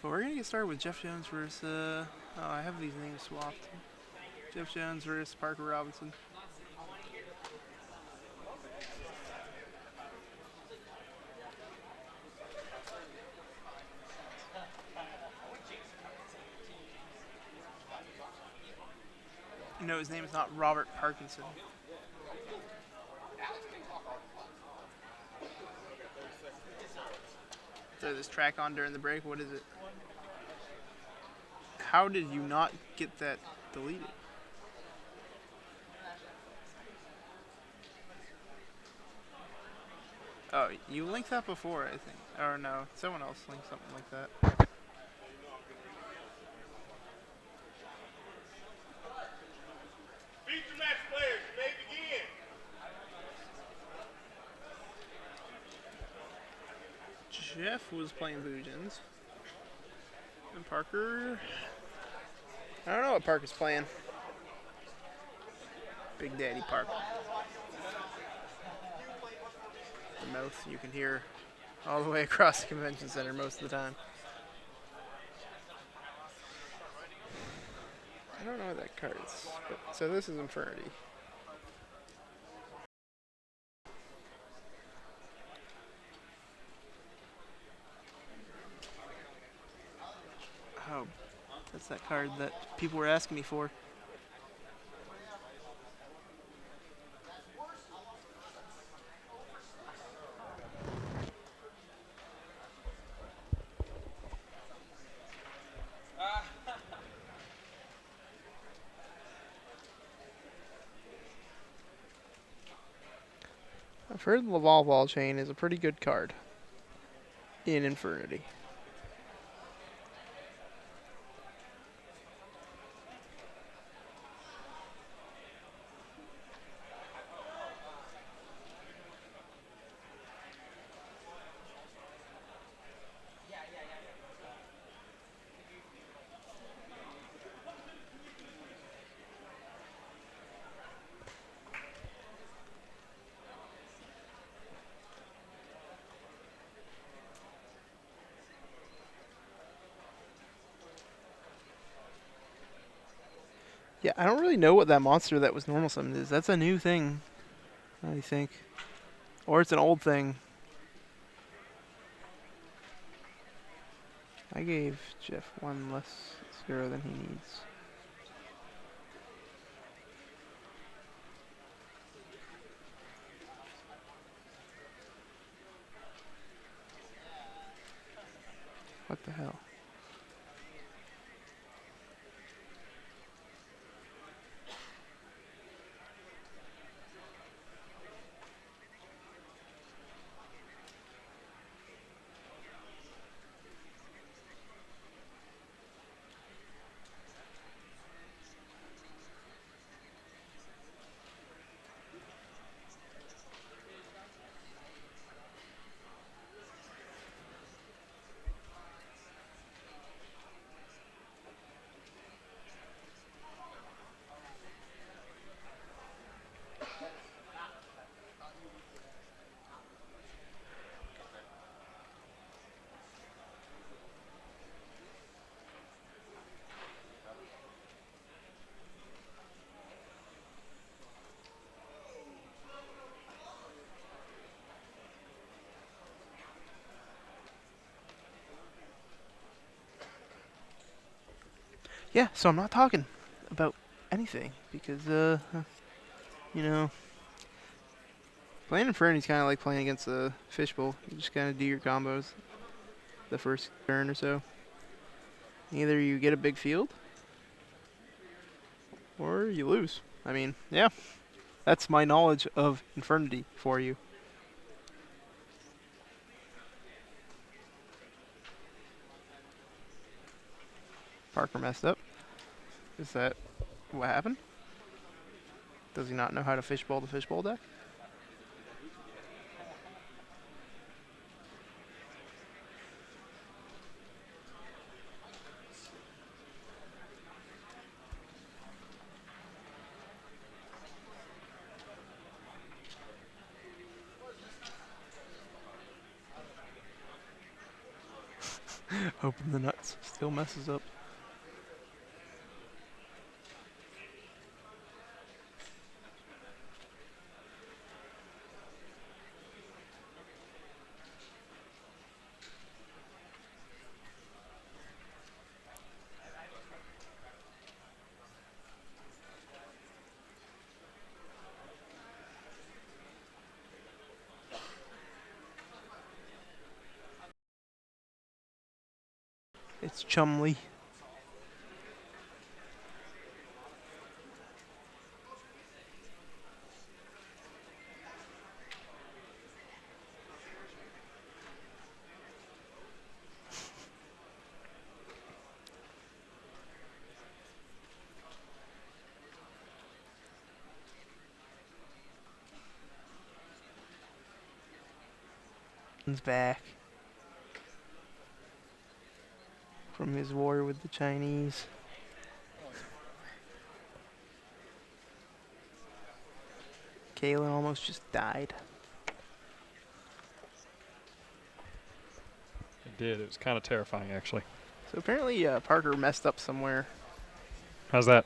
But we're gonna get started with Jeff Jones versus. Oh, I have these names swapped. Jeff Jones versus Parker Robinson. No, his name is not Robert Parkinson. Throw this track on during the break. What is it? How did you not get that deleted? Oh, you linked that before, I think. Or no, someone else linked something like that. Feature match players, you may begin. Jeff was playing Boojans. And Parker. I don't know what Parker's playing. Big Daddy Parker. The mouth you can hear all the way across the convention center most of the time. I don't know what that card is. But, so this is Infernity. Oh, that's that card that people were asking me for. I've heard the Laval Ball Chain is a pretty good card in Infernity. Yeah, I don't really know what that monster that was normal summoned is. That's a new thing, I think. Or it's an old thing. I gave Jeff one less 0 than he needs. What the hell? Yeah, so I'm not talking about anything because, you know, playing Infernity's kind of like playing against a fishbowl. You just kind of do your combos the first turn or so. Either you get a big field or you lose. I mean, yeah, that's my knowledge of Infernity for you. Parker messed up. Is that what happened? Does he not know how to fishbowl the fishbowl deck? Open the nuts. Still messes up. It's Chumley. He's back from his war with the Chinese. Kalen almost just died. It did. It was kind of terrifying, actually. So apparently Parker messed up somewhere. How's that?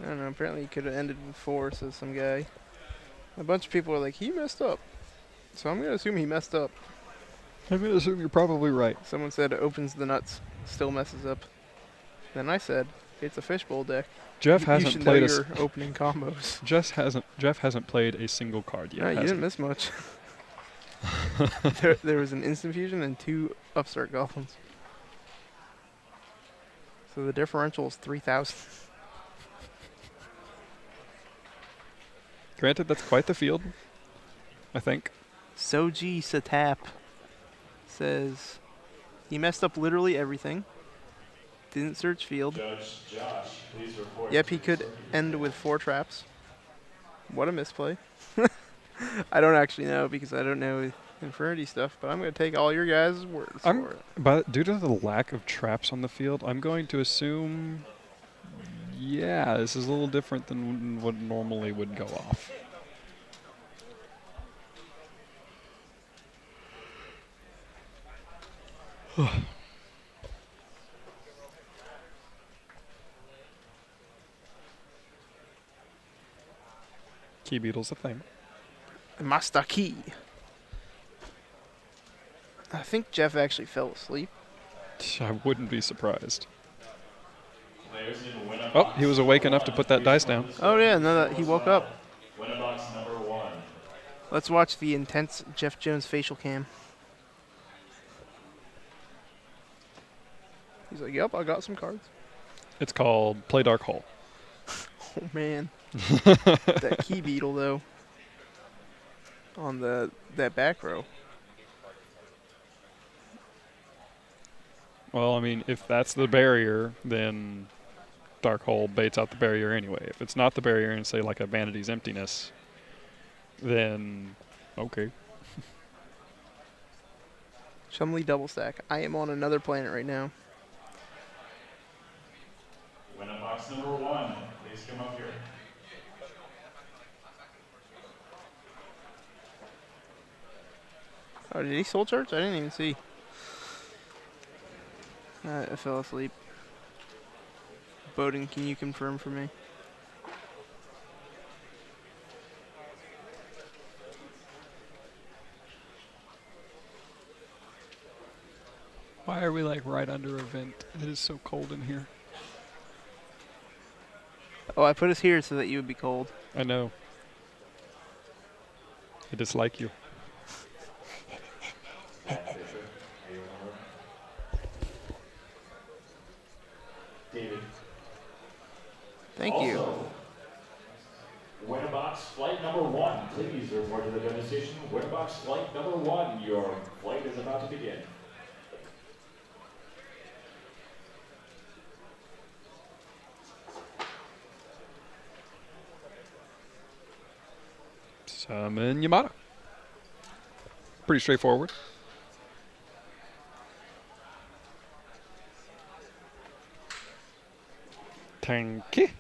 I don't know. Apparently he could have ended with 4, says some guy. A bunch of people are like, he messed up. So I'm going to assume he messed up. I'm going to assume you're probably right. Someone said it opens the nuts, still messes up. Then I said, it's a fishbowl deck. Jeff You hasn't should played know your opening combos. Jeff hasn't played a single card yet. No, you has didn't he? miss much. there was an instant fusion and 2 upstart goblins. So the differential is 3,000. Granted, that's quite the field, I think. Soji Satap says he messed up literally everything. Didn't search field. Judge Josh, please report. Yep, he could end with 4 traps. What a misplay. I don't actually know because I don't know Infernity stuff, but I'm going to take all your guys' words for it. But due to the lack of traps on the field, I'm going to assume, yeah, this is a little different than what normally would go off. Key Beetle's a thing. Master Key. I think Jeff actually fell asleep. I wouldn't be surprised. Players in Winnabox Oh, he was awake enough to put that dice down. Oh yeah, no, that he woke up. Winnabox number 1. Let's watch the intense Jeff Jones facial cam. He's like, yep, I got some cards. It's called Play Dark Hole. Oh man. That Key Beetle though. On that back row. Well, I mean, if that's the barrier, then Dark Hole baits out the barrier anyway. If it's not the barrier and say like a Vanity's Emptiness, then okay. Chumley double stack. I am on another planet right now. Winnabox number 1, please come up here. Oh, did he soul charge? I didn't even see. I fell asleep. Bowden, can you confirm for me? Why are we like right under a vent? It is so cold in here. Oh, I put us here so that you would be cold. I know. I dislike you. Matt Fisher, are you over? David. Thank you. Also, Winnabox flight number 1, please report to the devastation. Winnabox flight number 1, your flight is about to begin. Summon Yamada. Pretty straightforward. Tanky.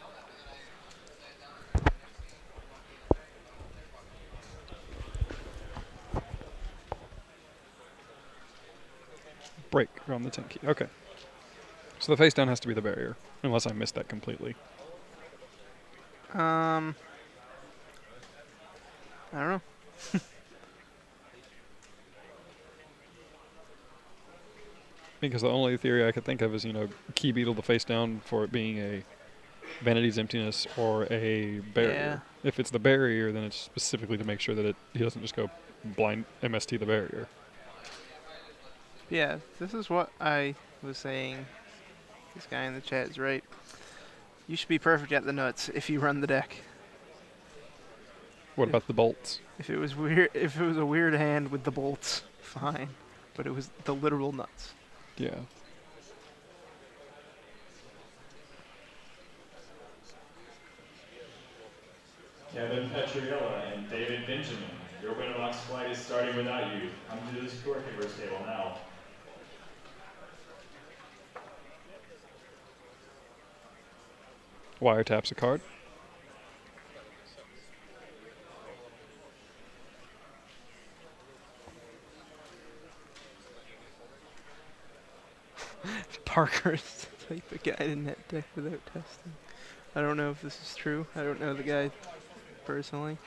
Break on the 10 key. Okay. So the face down has to be the barrier, unless I missed that completely. I don't know. Because the only theory I could think of is, key beetle the face down for it being a Vanity's Emptiness or a barrier. Yeah. If it's the barrier, then it's specifically to make sure that he doesn't just go blind MST the barrier. Yeah, this is what I was saying. This guy in the chat is right. You should be perfect at the nuts if you run the deck. What about the bolts? If it was a weird hand with the bolts, fine. But it was the literal nuts. Yeah. Kevin Petriella and David Benjamin. Your winner box flight is starting without you. Come to the scorekeeper's table now. Wiretaps a card. Parker is the type of guy to net deck without testing. I don't know if this is true. I don't know the guy personally.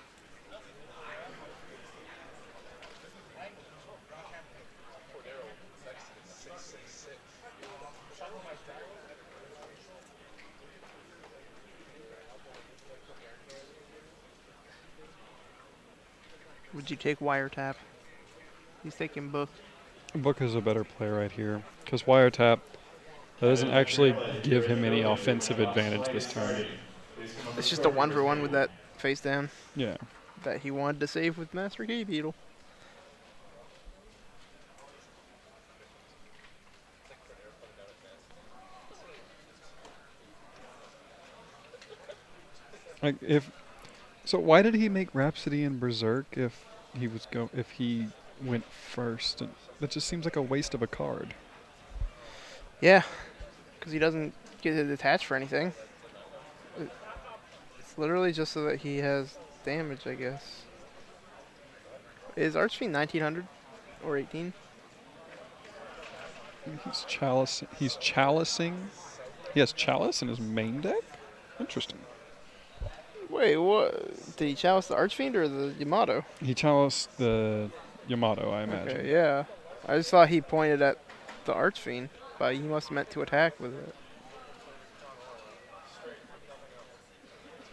Would you take Wiretap? He's taking Book. Book is a better play right here. Because Wiretap doesn't actually give him any offensive advantage this turn. It's just a 1-for-1 with that face down Yeah. that he wanted to save with Master Key Beetle. So why did he make Rhapsody and Berserk if he went first? That just seems like a waste of a card. Yeah, because he doesn't get it attached for anything. It's literally just so that he has damage, I guess. Is Archfiend 1900 or 18? He's chalicing. He has Chalice in his main deck? Interesting. Wait, what? Did he chalice the Archfiend or the Yamato? He chaliced the Yamato, I imagine. Okay, yeah. I just thought he pointed at the Archfiend, but he must have meant to attack with it.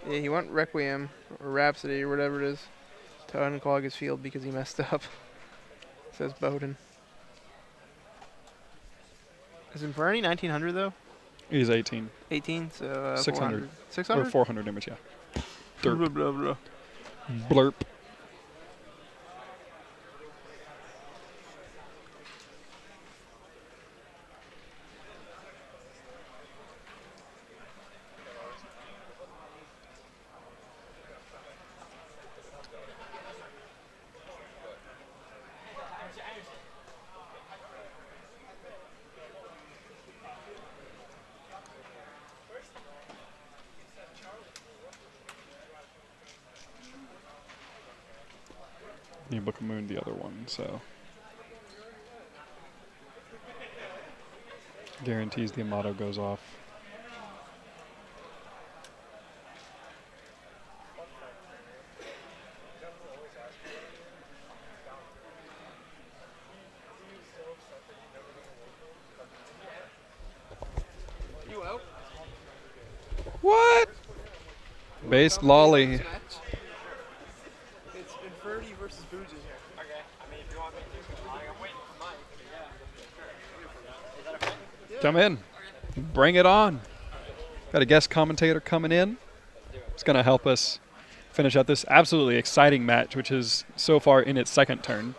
Yeah, he went Requiem or Rhapsody or whatever it is to unclog his field because he messed up. Says Bowden. Is Inferni 1900 though? He's 18. 18, so 600. 600? Or 400 damage, yeah. Blah, Derp. blah, blah. Blurp. You Book of Moon the other one, so guarantees the Yamato goes off. You out? What? Base lolly. It's Inferni versus Bujin. Okay. I mean, if you want me to, I'm waiting for mine. Yeah. Is that okay? Come in. Bring it on. Got a guest commentator coming in. It's going to help us finish out this absolutely exciting match, which is so far in its second turn.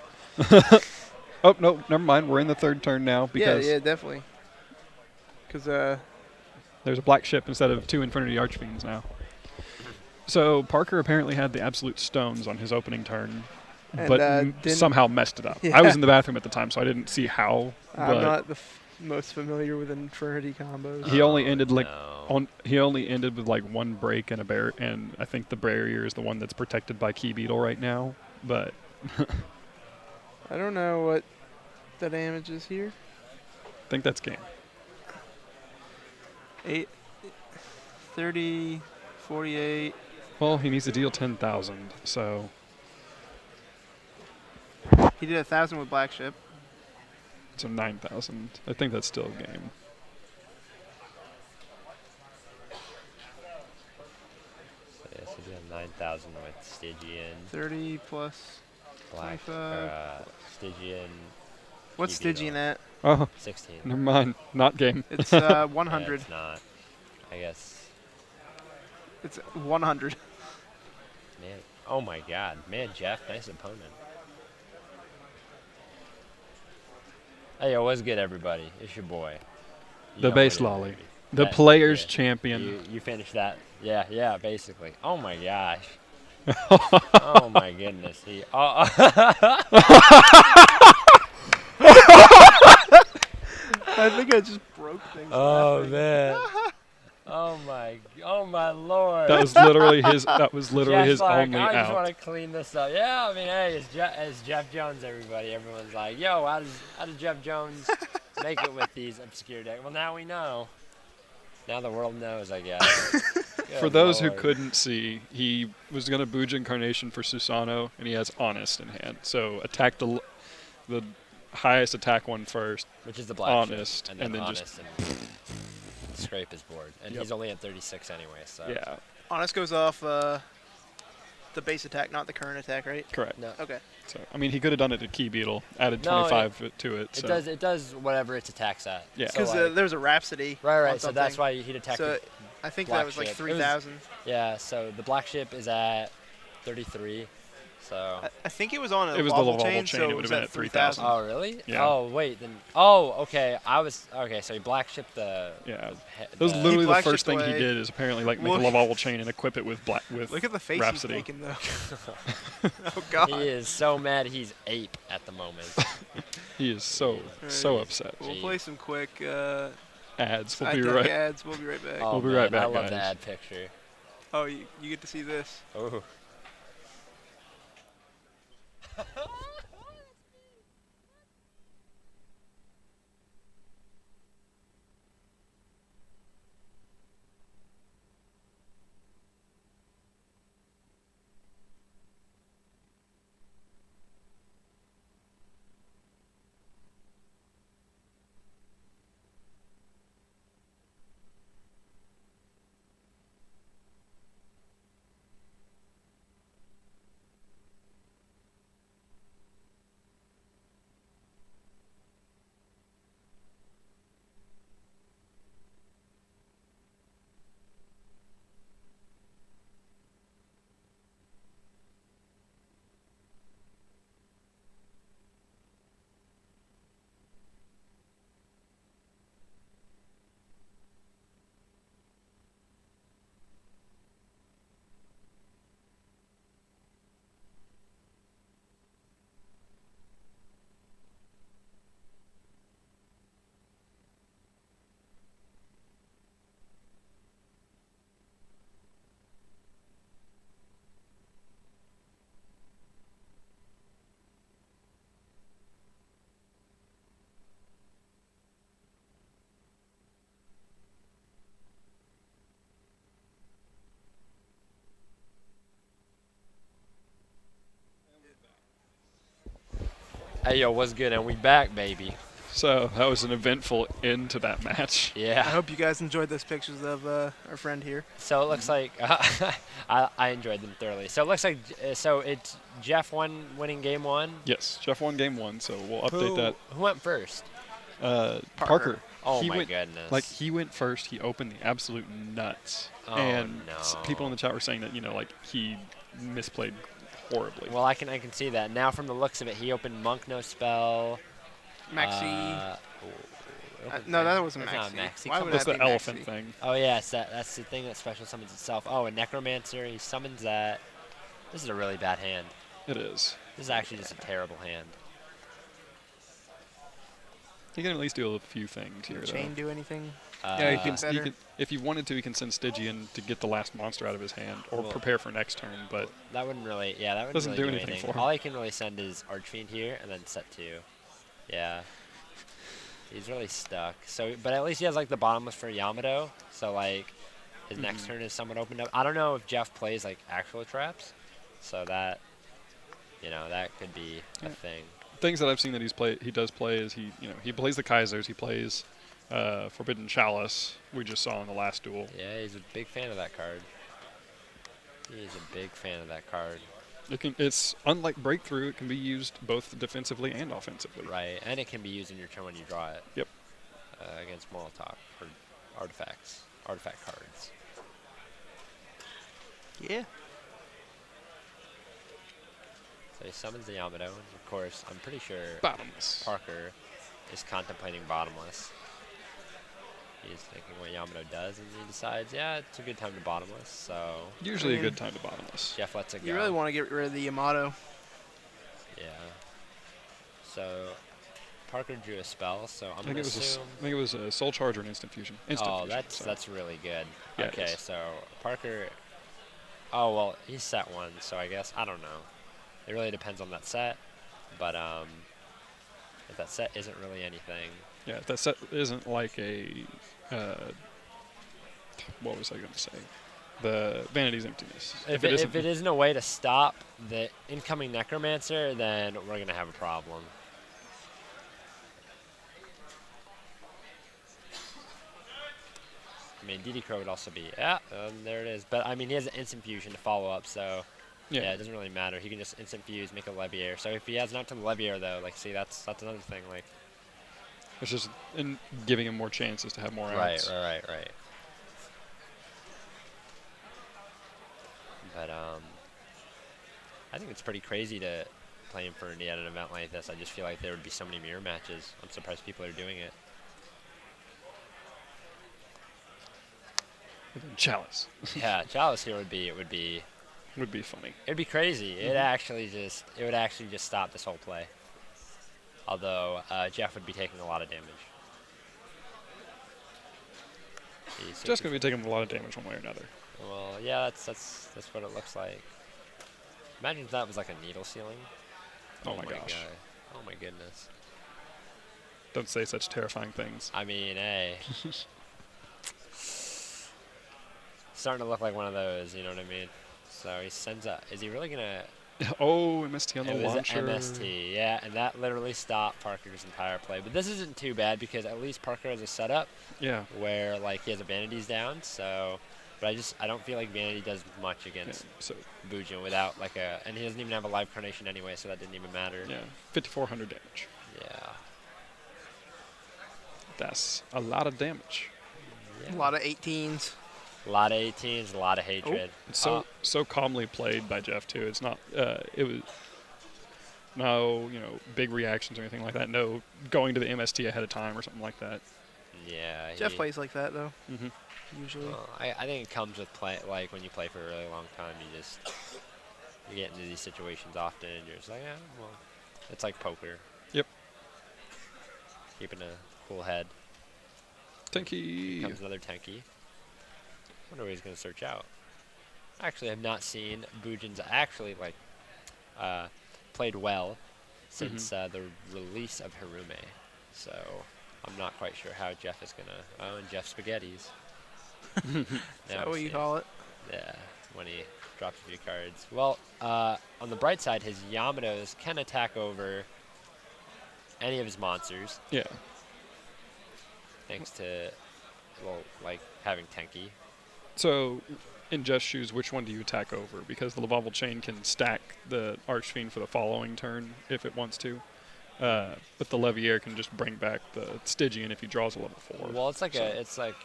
Oh, no, never mind. We're in the third turn now because Yeah, definitely. Because, there's a black ship instead of two Infinity Archfiends now. So Parker apparently had the absolute stones on his opening turn, And, but didn't- somehow messed it up. Yeah. I was in the bathroom at the time, so I didn't see how. I'm But not the most familiar with Infernity combos. he only ended he only ended with like one break and a bear, and I think the barrier is the one that's protected by Key Beetle right now. But I don't know what the damage is here. think that's game. 8, 30, 48. Well, he needs to deal 10,000, so He did 1,000 with Black Ship. 9,000. I think that's still game. So yeah, so we have 9,000 with Stygian, 30 plus. Black, 25. Stygian, What's Key Stygian Beetle. at? Oh, 16. never mind. Not game. It's Yeah, 100. it's not. I guess. It's 100. Man. Oh my God. Man, Jeff, nice opponent. Hey, yo, what's good, everybody? It's your boy. You The know base what it is, lolly. baby. The That- player's yeah. champion. You finished that. Yeah, basically. Oh my gosh. Oh my goodness. I think I just broke things. Oh laughing. man. Oh my lord. That was literally his. That was literally Jeff's his like, only I just out. want to clean this up. Yeah, I mean, hey, it's Jeff Jones, everybody. Everyone's like, yo, how does Jeff Jones make it with these obscure decks? Well, now we know. Now the world knows, I guess. For Good those who lord. couldn't see, he was going to Booge Incarnation for Susano, and he has Honest in hand. So attack the highest attack one first. Which is the black Honest, ship, and then just honest and scrape his board. And Yep. he's only at 36 anyway, so. yeah, Honest goes off the base attack, not the current attack, right? correct. No, Okay. So I mean, he could have done it to Key Beetle, added No, 25 to it. So it does whatever its attacks at. Yeah. So, Because like, there's a Rhapsody. right. on So that's something. why he'd attack. So I think black that was like ship. It was- 3,000. Yeah. So the black ship is at 33. So. I think it was on a It was the wobble wobble chain, chain, so it it would've was been at at 3,000. 3,000. Oh really? Yeah. Oh wait, then. Oh okay. Okay, so he black shipped the. yeah, the that was the- literally the black first shipped thing he away. did is apparently like make Look- a love wobble chain and equip it with Look at the face Rhapsody. he's making, though. Oh, God. He is so mad. He's ape at the moment. He is so Alright. upset. We'll Gee. play some quick Ads. We'll side be deck right. ads. We'll be right back. Oh, We'll be right man, I back, love the guys. ad picture. Oh, you get to see this. Oh. Hey yo, what's good? And we back, baby. So that was an eventful end to that match. I Yeah. hope you guys enjoyed those pictures of our friend here. So it looks like I enjoyed them thoroughly. So it looks like so it's Jeff winning game one. Yes, Jeff won game one, so we'll update that. Who went first? Parker. Oh he my went, goodness. Like he went first. He opened the absolute nuts, Oh, and no. people in the chat were saying that like he misplayed horribly. Well, I can see that now from the looks of it. He opened Monk No Spell. Maxi. Opened No, that Maxi. wasn't That's not Maxi. Maxi. Why Come would That's that the be elephant Maxi? thing. Oh yeah, that's the thing that special summons itself. Oh, a Necromancer. He summons that. This is a really bad hand. It is. This is actually just a terrible hand. He can at least do a few things Can here. the though. chain do anything? Yeah, he Uh, can, Better. if he wanted to, he can send Stygian to get the last monster out of his hand, or Well- prepare for next turn. But That wouldn't really, that wouldn't Doesn't really do anything for him. All I can really send is Archfiend here and then set 2. Yeah. He's really stuck. So, but at least he has like the bottomless for Yamato. So like, his next turn is somewhat opened up. I don't know if Jeff plays like actual traps, so that, that could be a Yeah. thing. Things that I've seen that he does play is he plays the Kaisers, he plays Forbidden Chalice. We just saw in the last duel. Yeah, he's a big fan of that card. He's a big fan of that card. It's unlike Breakthrough. It can be used both defensively and offensively. Right, and it can be used in your turn when you draw it. Yep. Against Molotov or artifact cards. Yeah. So he summons the Yamato, and of course, I'm pretty sure Bottomless. Parker is contemplating bottomless. He's thinking what Yamato does, and he decides, yeah, it's a good time to bottomless. So Usually I a mean, good time to bottomless. Jeff lets it go. You really want to get rid of the Yamato. Yeah. So Parker drew a spell, so I'm I think gonna assume. it was a Soul Charge or an Instant Fusion. Instant Oh, Fusion, that's really good. Yeah, it okay, is. so Parker. Oh well, he set one, so I guess I don't know. It really depends on that set, but if that set isn't really anything, Yeah, that set isn't like a. What was I going to say? The Vanity's Emptiness. if it isn't a way to stop the incoming Necromancer, then we're gonna have a problem. I mean, DD Crow would also be, there it is. But, I mean, he has an Instant Fusion to follow up, so, yeah, it doesn't really matter. He can just Instant Fuse, make a Leviair. So if he has an out to the Leviair, though, like, see, that's another thing, like. It's just in giving him more chances to have more outs. Right. But, I think it's pretty crazy to play Infernity at an event like this. I just feel like there would be so many mirror matches. I'm surprised people are doing it. Chalice. Yeah, Chalice here would be Would be funny. it'd be crazy. It would actually just stop this whole play. Although Jeff would be taking a lot of damage. Just going to be taking a lot of damage one way or another. Well, yeah, that's what it looks like. Imagine if that was like a needle ceiling. Oh my gosh. God. Oh my goodness. Don't say such terrifying things. I mean, hey. Starting to look like one of those, you know what I mean? So he sends up. Is he really gonna? Oh, MST on the It was launcher. MST, yeah, and that literally stopped Parker's entire play. But this isn't too bad because at least Parker has a setup Yeah. where like he has a Vanity's down. So, but I don't feel like Vanity does much against So, Bujin without like and he doesn't even have a live carnation anyway, so that didn't even matter. yeah, 5,400 damage. Yeah. That's a lot of damage. A lot of 18s. A lot of 18s, a lot of hatred. It's so calmly played by Jeff too. It's not. It was no big reactions or anything like that. No going to the MST ahead of time or something like that. Yeah. Jeff plays like that, though, Mm-hmm. usually. Well, I think it comes with play. Like when you play for a really long time, you get into these situations often, and you're just like, yeah, well, it's like poker. Yep. Keeping a cool head. Tanky. Comes another Tenki. Wonder what he's gonna search out. Actually, I've not seen Bujin's actually played well since the release of Hirume. So I'm not quite sure how Jeff is gonna. Oh, and Jeff Spaghettis. Is that what you call it? Yeah, when he drops a few cards. Well, on the bright side, his Yamatos can attack over any of his monsters, Yeah. thanks to, having Tenki. So, in Jeff's shoes, which one do you attack over? Because the Lavalval Chain can stack the Archfiend for the following turn if it wants to. But the Leviair can just bring back the Stygian if he draws a level 4. Well, it's like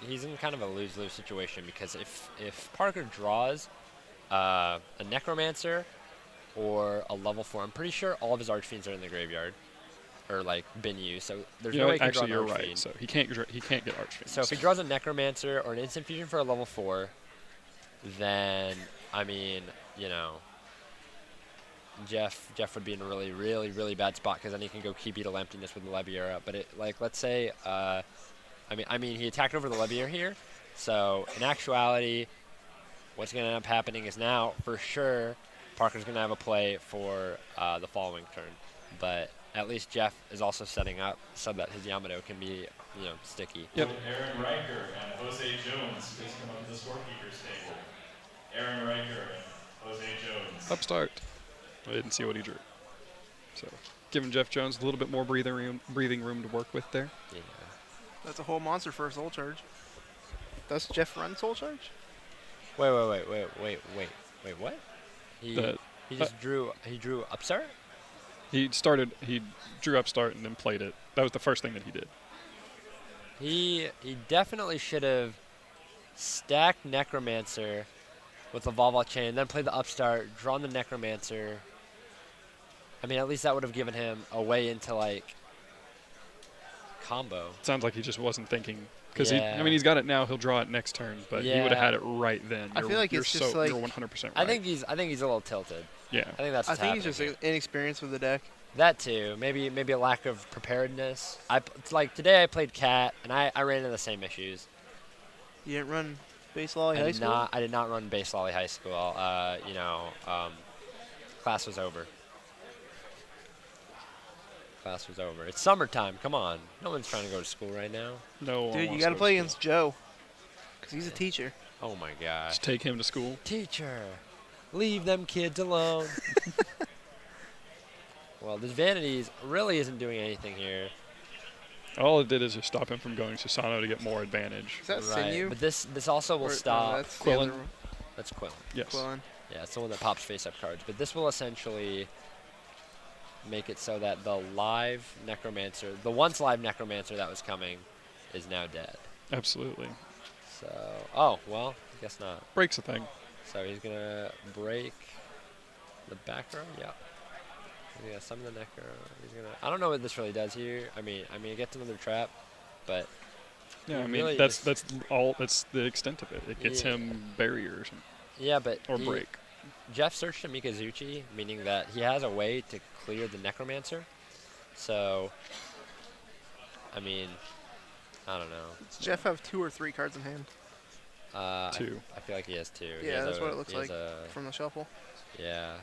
he's in kind of a lose-lose situation because if Parker draws a Necromancer or a level 4, I'm pretty sure all of his Archfiends are in the graveyard or been used. So there's no way he can actually, draw an you're Archfiend. right. So he can't get Archfiend. So if he draws a Necromancer or an Instant Fusion for a level 4, then I mean, Jeff would be in a really, really, really bad spot because then he can go Key Beetle Emptiness with the Leviair up. But let's say, I mean, he attacked over the Leviair here. So in actuality, what's going to end up happening is now for sure Parker's going to have a play for the following turn. But at least Jeff is also setting up so that his Yamato can be, sticky. Yep. Aaron Riker and Jose Jones please come up to the scorekeeper's table. Aaron Riker and Jose Jones. Upstart. I didn't see what he drew. So giving Jeff Jones a little bit more breathing room to work with there. Yeah. That's a whole monster for a soul charge. Does Jeff run soul charge? Wait, what? He The- just drew upstart? He drew Upstart and then played it. That was the first thing that he did. He definitely should have stacked Necromancer with the Volvo chain, then played the Upstart, drawn the Necromancer. I mean, at least that would have given him a way into, like, combo. Sounds like he just wasn't thinking. Because Yeah. he's got it now. He'll draw it next turn, but he would have Yeah. had it right then. I feel like you're it's just like- you're 100% right. I think he's a little tilted. Yeah. I think that's I what's think he's happening just here. inexperienced with the deck. That too. Maybe a lack of preparedness. It's like today I played Cat and I ran into the same issues. You didn't run base lolly high school? I did not run base lolly high school. Class was over. Class was over. It's summertime. Come on. No one's trying to go to school right now. No one Dude, you wants got to go play school. against Joe. Because he's a teacher. Oh my gosh. Just take him to school. Teacher, leave them kids alone. Well, this Vanities really isn't doing anything here. All it did is just stop him from going Susano to get more advantage. Is that Right. Sinew? But this also will Or- no, stop. that's the Quillen. other one. That's Quillen. Yes. Quillen. Yeah, it's the one that pops face-up cards. But this will essentially make it so that the live Necromancer, the once live Necromancer that was coming, is now dead. Absolutely. So, oh, well, I guess not. Breaks a thing. So he's going to break the back row? Yeah. He's going to summon the Necro. He's going to, I don't know what this really does here. I mean, it gets another trap, but Yeah, He I mean really that's just- that's the extent of it. It gets Yeah. him barriers yeah, but or break. Jeff searched a Mikazuchi, meaning that he has a way to clear the Necromancer. So, I mean, I don't know. Does Jeff have 2 or 3 cards in hand 2. I feel like he has two. He Yeah, has that's a- what it looks he has like a- from the shuffle? yeah.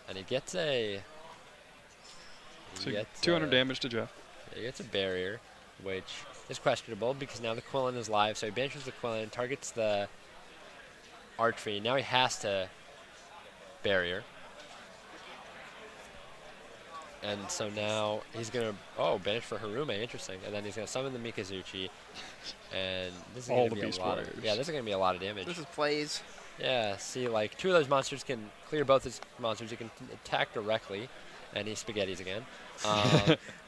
And he gets a. So 200 damage to Jeff. He gets a barrier, which is questionable because now the Quillen is live. So he banishes the Quillen, targets the Archfiend. Now he has to barrier. And so now he's going to, banish for Harume, interesting. And then he's going to summon the Mikazuchi. And this is All going the to be Beast a lot of, Warriors. yeah, this is going to be a lot of damage. This is plays. Yeah, see, like, 2 of those monsters can clear both his monsters. He can attack directly, and he spaghettis again.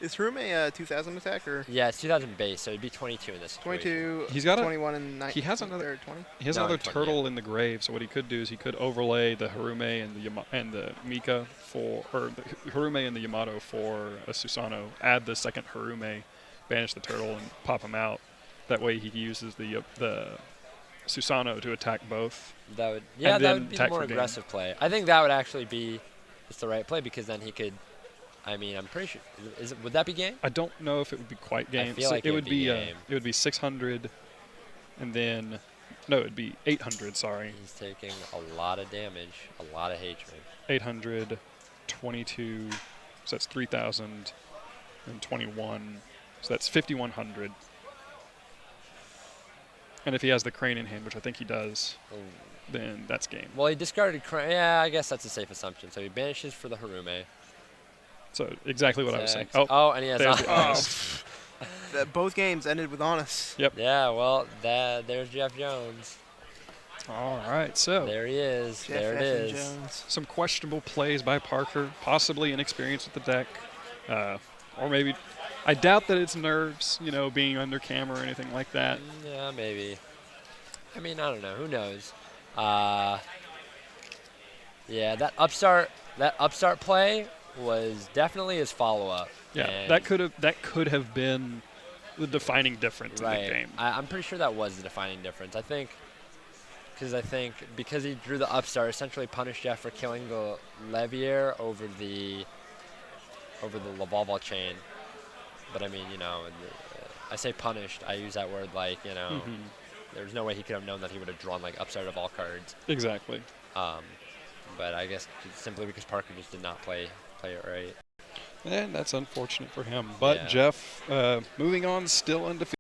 Is Harume a 2000 attack or Yeah, it's 2000 base, so it'd be 22 in this situation. 22, He's got 21, and 19? he has another- 20? He has No, another 20, turtle in the grave, so what he could do is he could overlay the Harume and the Mika or the Harume and the Yamato for a Susano, add the second Harume, banish the turtle, and pop him out. That way he uses the Susano to attack both. That would, And that then would be the attack more for game. aggressive play. I think that would actually be just the right play because then he could. I mean, I'm pretty sure. Would that be game? I don't know if it would be quite game. feel like it it would would be be game. it would be 600, and then no, it'd be 800. Sorry, He's taking a lot of damage, a lot of hatred. 800, 22. So that's 3,000, and 21. So that's 5,100. And if he has the crane in hand, which I think he does, then that's game. Well, he discarded. Yeah, I guess that's a safe assumption. So he banishes for the Harume. So exactly what I was saying. Attacks. Oh, And he has. there's the Oh. honest. Both games ended with honest. Yep. Yeah, well, there's Jeff Jones. All right. So There he is. Jeff there it F. is. Jones. some questionable plays by Parker, possibly inexperience with the deck, or maybe I doubt that it's nerves, being under camera or anything like that. Yeah, maybe. I mean, I don't know. Who knows? Yeah, that upstart play was definitely his follow-up. Yeah, and- that could have been the defining difference in right. the game. I'm pretty sure that was the defining difference. I think because he drew the upstart, essentially punished Jeff for killing the Levier over the Lavalval chain. But I mean, I say punished. I use that word like, Mhm. there's no way he could have known that he would have drawn like upstart of all cards. Exactly. But I guess simply because Parker just did not play it right. And that's unfortunate for him. But Yeah. Jeff, moving on, still undefeated.